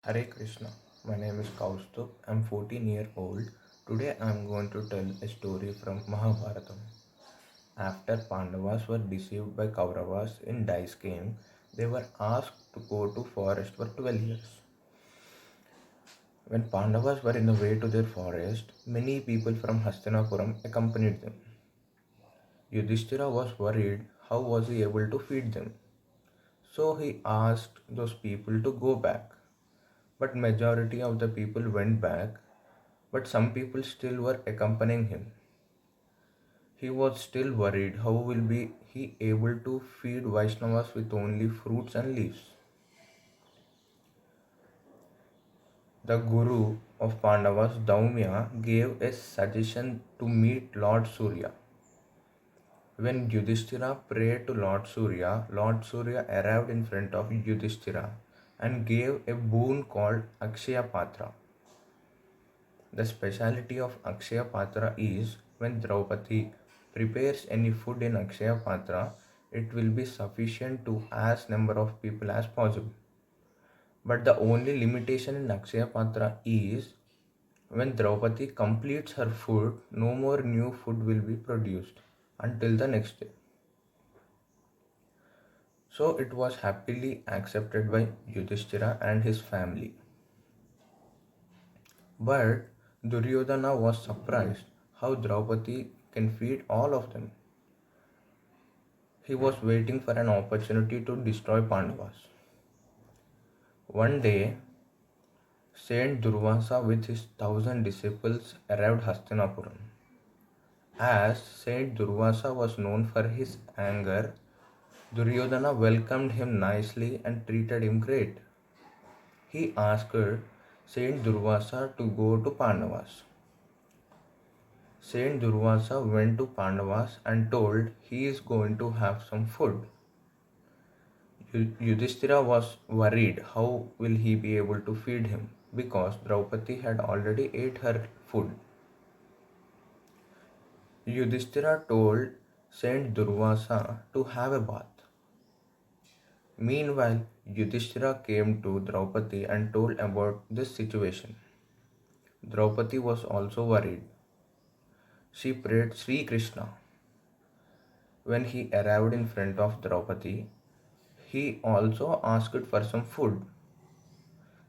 Hare Krishna. My name is Kaustubh. I'm 14-year old. Today I'm going to tell a story from Mahabharatam. After Pandavas were deceived by Kauravas in dice game, they were asked to go to forest for 12 years. When Pandavas were in the way to their forest, many people from Hastinapuram accompanied them. Yudhishthira was worried how was he able to feed them. So he asked those people to go back. But majority of the people went back, but some people still were accompanying him. He was still worried how will be he able to feed Vaishnavas with only fruits and leaves. The Guru of Pandavas, Daumya, gave a suggestion to meet Lord Surya. When Yudhishthira prayed to Lord Surya arrived in front of Yudhishthira and gave a boon called Akshaya Patra. The speciality of Akshaya Patra is when Draupadi prepares any food in Akshaya Patra, it will be sufficient to as number of people as possible. But the only limitation in Akshaya Patra is when Draupadi completes her food, no more new food will be produced until the next day. So it was happily accepted by Yudhishthira and his family. But Duryodhana was surprised how Draupadi can feed all of them. He was waiting for an opportunity to destroy Pandavas. One day, Saint Durvasa with his 1,000 disciples arrived Hastinapuram. As Saint Durvasa was known for his anger, Duryodhana welcomed him nicely and treated him great. He asked Saint Durvasa to go to Pandavas. Saint Durvasa went to Pandavas and told he is going to have some food. Yudhishthira was worried how will he be able to feed him because Draupadi had already ate her food. Yudhishthira told Saint Durvasa to have a bath. Meanwhile, Yudhishthira came to Draupadi and told about this situation. Draupadi was also worried. She prayed Sri Krishna. When he arrived in front of Draupadi, he also asked for some food.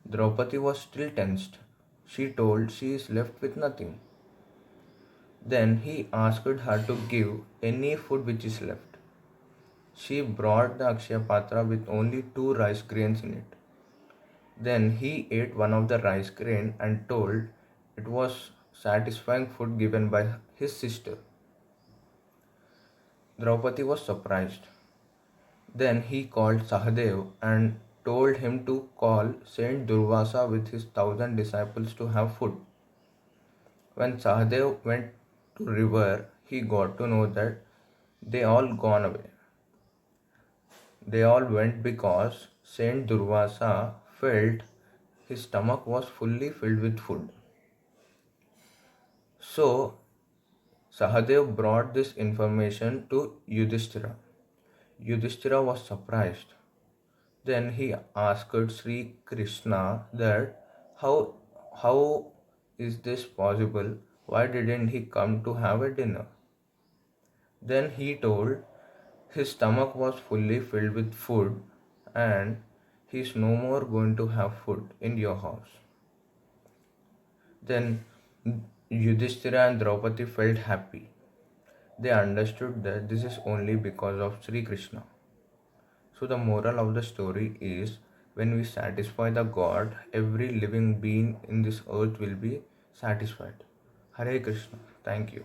Draupadi was still tensed. She told she is left with nothing. Then he asked her to give any food which is left. She brought the Akshaya Patra with only 2 rice grains in it. Then he ate one of the rice grain and told it was satisfying food given by his sister. Draupadi was surprised. Then he called Sahadev and told him to call Saint Durvasa with his 1,000 disciples to have food. When Sahadev went to river, he got to know that they all gone away. They all went because Saint Durvasa felt his stomach was fully filled with food. So Sahadev brought this information to Yudhishthira. Yudhishthira was surprised. Then he asked Sri Krishna that how is this possible? Why didn't he come to have a dinner? Then he told his stomach was fully filled with food and he is no more going to have food in your house. Then Yudhishthira and Draupadi felt happy. They understood that this is only because of Sri Krishna. So the moral of the story is when we satisfy the God, every living being in this earth will be satisfied. Hare Krishna. Thank you.